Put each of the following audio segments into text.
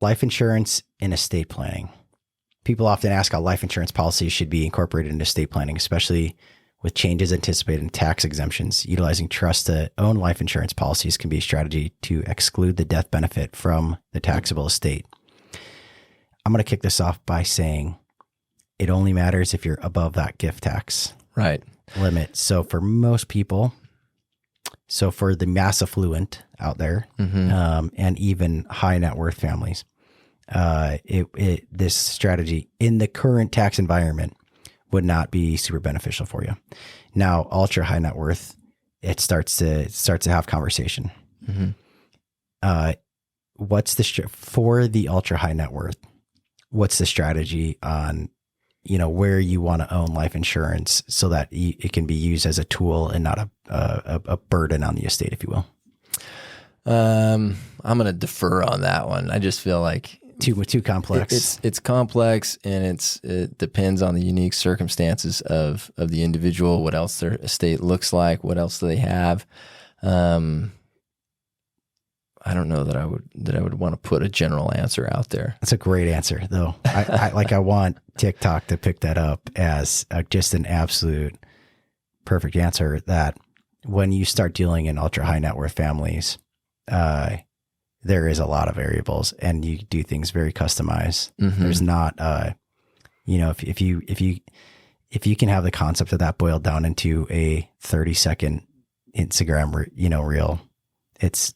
Life insurance and estate planning. People often ask how life insurance policies should be incorporated into estate planning, especially with changes anticipated in tax exemptions. Utilizing trust to own life insurance policies can be a strategy to exclude the death benefit from the taxable estate. I'm going to kick this off by saying it only matters if you're above that gift tax limit. So for most people, so for the mass affluent out there, and even high net worth families, this strategy in the current tax environment would not be super beneficial for you. Now, ultra high net worth, it starts to have conversation. What's for the ultra high net worth? What's the strategy on, where you want to own life insurance so that it can be used as a tool and not a burden on the estate, if you will? I'm going to defer on that one. I just feel like too complex. It's complex, and it depends on the unique circumstances of the individual, what else their estate looks like, what else do they have. I don't know that I would want to put a general answer out there. That's a great answer, though. I want TikTok to pick that up as just an absolute perfect answer. That when you start dealing in ultra high net worth families, there is a lot of variables, and you do things very customized. There's not, if you can have the concept of that boiled down into a 30-second Instagram, reel, it's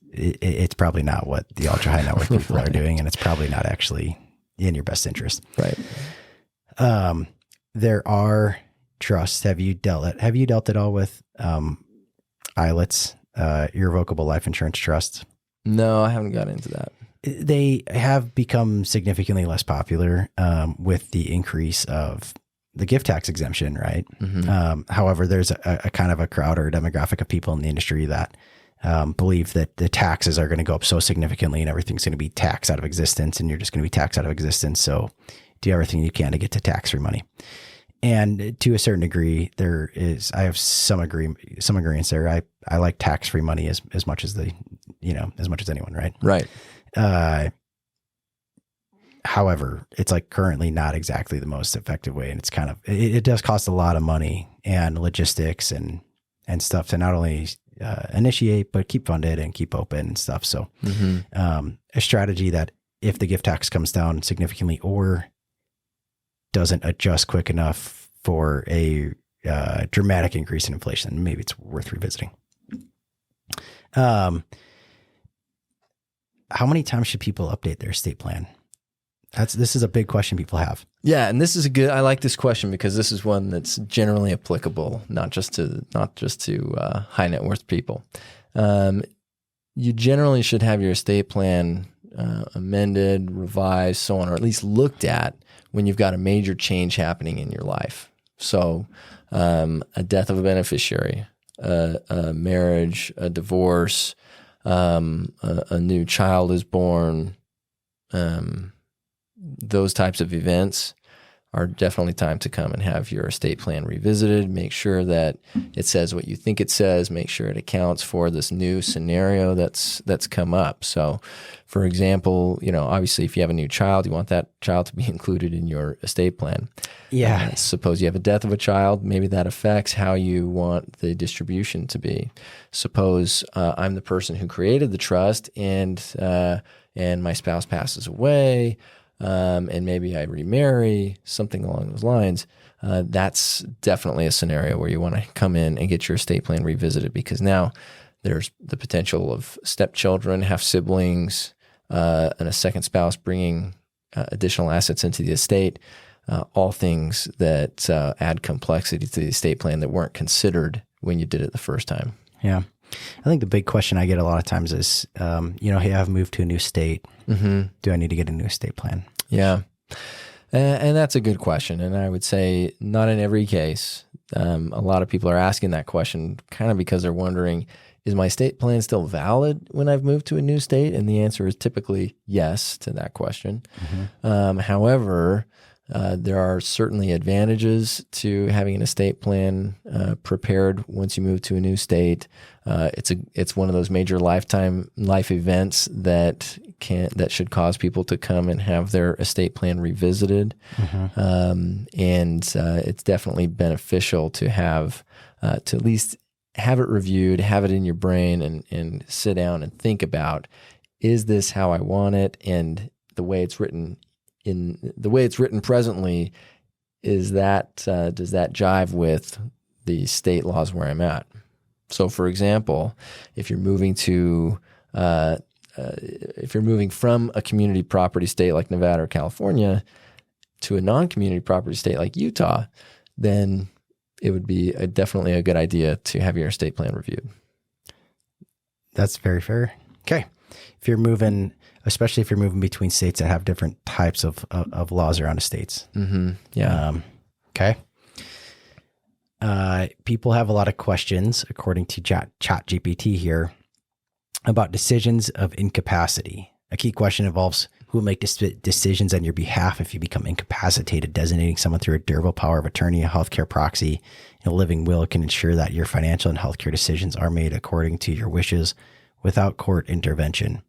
probably not what the ultra high net worth people are doing, and it's probably not actually in your best interest. Right. There are trusts. Have you dealt at all with Eyelets, irrevocable life insurance trusts? No, I haven't got into that. They have become significantly less popular with the increase of the gift tax exemption, right? However, there's a kind of a crowd or a demographic of people in the industry that believe that the taxes are going to go up so significantly and everything's going to be taxed out of existence, and you're just going to be taxed out of existence. So do everything you can to get to tax-free money. And to a certain degree, I have some agreements there. I like tax-free money as much as as much as anyone, right? Right. However, it's like currently not exactly the most effective way. And it's kind of, it does cost a lot of money and logistics and stuff to not only initiate, but keep funded and keep open and stuff. So a strategy that if the gift tax comes down significantly or doesn't adjust quick enough for a dramatic increase in inflation, maybe it's worth revisiting. How many times should people update their estate plan? This is a big question people have. Yeah, and this is I like this question because this is one that's generally applicable, not just to high net worth people. You generally should have your estate plan amended, revised, so on, or at least looked at when you've got a major change happening in your life. So a death of a beneficiary, a marriage, a divorce, a new child is born, those types of events are definitely time to come and have your estate plan revisited. Make sure that it says what you think it says. Make sure it accounts for this new scenario that's come up. So, for example, obviously if you have a new child, you want that child to be included in your estate plan. Yeah. Suppose you have a death of a child, maybe that affects how you want the distribution to be. Suppose I'm the person who created the trust and my spouse passes away. And maybe I remarry, something along those lines. That's definitely a scenario where you want to come in and get your estate plan revisited, because now there's the potential of stepchildren, half siblings, and a second spouse bringing additional assets into the estate, all things that add complexity to the estate plan that weren't considered when you did it the first time. Yeah. I think the big question I get a lot of times is, hey, I've moved to a new state. Do I need to get a new estate plan? Yeah. And that's a good question. And I would say not in every case. A lot of people are asking that question kind of because they're wondering, is my estate plan still valid when I've moved to a new state? And the answer is typically yes to that question. However, There are certainly advantages to having an estate plan prepared once you move to a new state. It's one of those major life events that should cause people to come and have their estate plan revisited. And it's definitely beneficial to have to at least have it reviewed, have it in your brain, and sit down and think about, is this how I want it? And the way it's written presently, does that jive with the state laws where I'm at? So, for example, if you're moving from a community property state like Nevada or California to a non-community property state like Utah, then it would be definitely a good idea to have your estate plan reviewed. That's very fair. Okay. If you're moving, especially if you're moving between states that have different types of laws around estates. Yeah. Okay. People have a lot of questions, according to ChatGPT here, about decisions of incapacity. A key question involves who will make decisions on your behalf if you become incapacitated. Designating someone through a durable power of attorney, a healthcare proxy, and a living will can ensure that your financial and healthcare decisions are made according to your wishes without court intervention.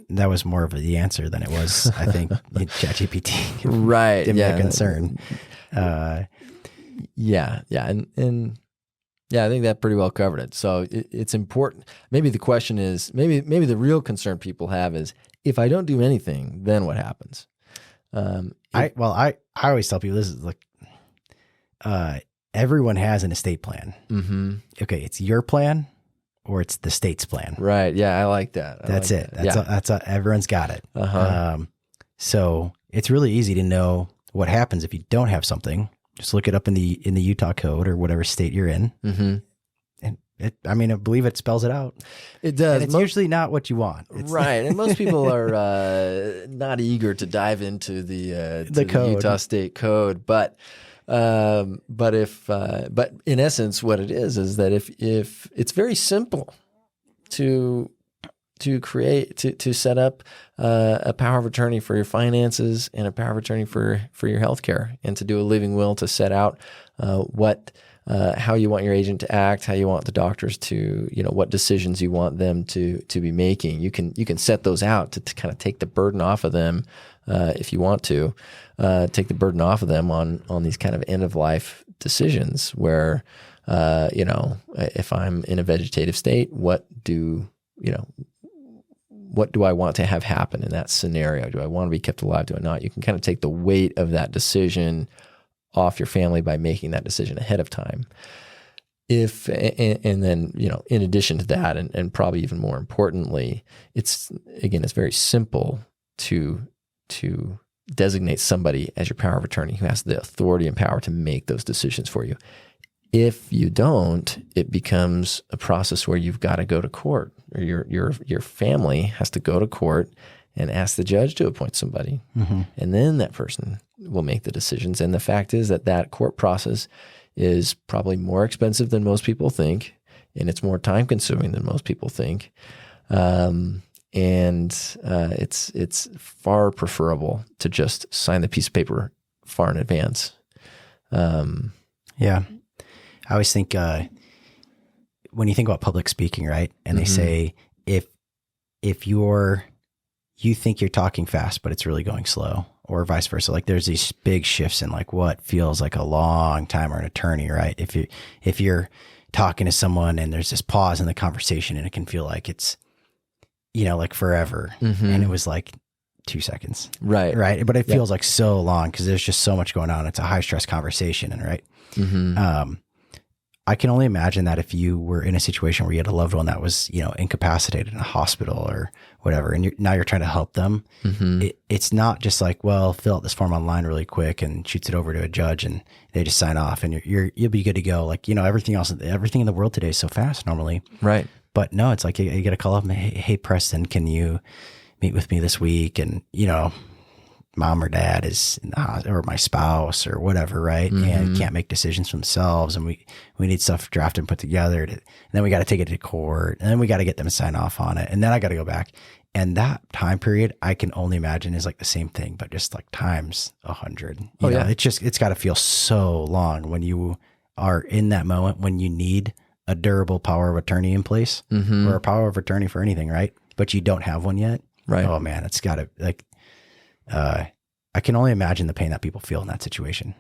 That was more of the answer than it was, I think, ChatGPT. Right. Didn't make a concern. Yeah. And I think that pretty well covered it. So it's important. Maybe the question is, maybe the real concern people have is, if I don't do anything, then what happens? I always tell people this is like, everyone has an estate plan. Mm-hmm. Okay. It's your plan or it's the state's plan. Right. Yeah. I like that. That's it. That's everyone's got it. So it's really easy to know what happens if you don't have something. Just look it up in the Utah code or whatever state you're in. Mm-hmm. And I believe it spells it out. It does. And it's usually not what you want. Right. And most people are not eager to dive into the Utah state code. But in essence, what it is that if it's very simple to set up a power of attorney for your finances and a power of attorney for your healthcare, and to do a living will to set out how you want your agent to act, how you want the doctors to, what decisions you want them to be making. You can set those out to kind of take the burden off of them, if you want to take the burden off of them on these kind of end of life decisions where, if I'm in a vegetative state, what do I want to have happen in that scenario? Do I want to be kept alive? Do I not? You can kind of take the weight of that decision off your family by making that decision ahead of time. And then, in addition to that, and probably even more importantly, it's very simple to designate somebody as your power of attorney who has the authority and power to make those decisions for you. If you don't, it becomes a process where you've got to go to court, or your family has to go to court and ask the judge to appoint somebody. Mm-hmm. And then that person will make the decisions. And the fact is that court process is probably more expensive than most people think, and it's more time consuming than most people think. It's far preferable to just sign the piece of paper far in advance. Yeah. I always think, when you think about public speaking, right? And they say, if you think you're talking fast, but it's really going slow, or vice versa, like there's these big shifts in like what feels like a long time, or an attorney, right? If you're talking to someone and there's this pause in the conversation and it can feel like it's, like forever, and it was like 2 seconds. Right. But it feels like so long because there's just so much going on. It's a high stress conversation, and right. Mm-hmm. I can only imagine that if you were in a situation where you had a loved one that was, incapacitated in a hospital or whatever, and now you're trying to help them, it's not just like, well, fill out this form online really quick and shoots it over to a judge and they just sign off and you'll be good to go. Like, everything in the world today is so fast normally. Right. But no, it's like you got to call up and, hey, Preston, can you meet with me this week? And, mom or dad is in the hospital, or my spouse or whatever, right? And can't make decisions for themselves. And we need stuff drafted and put together. And then we got to take it to court. And then we got to get them to sign off on it. And then I got to go back. And that time period, I can only imagine is like the same thing, but just like times 100. You know, it's got to feel so long when you are in that moment when you need a durable power of attorney in place or a power of attorney for anything, right? But you don't have one yet. Right. Oh man, it's got to like, I can only imagine the pain that people feel in that situation.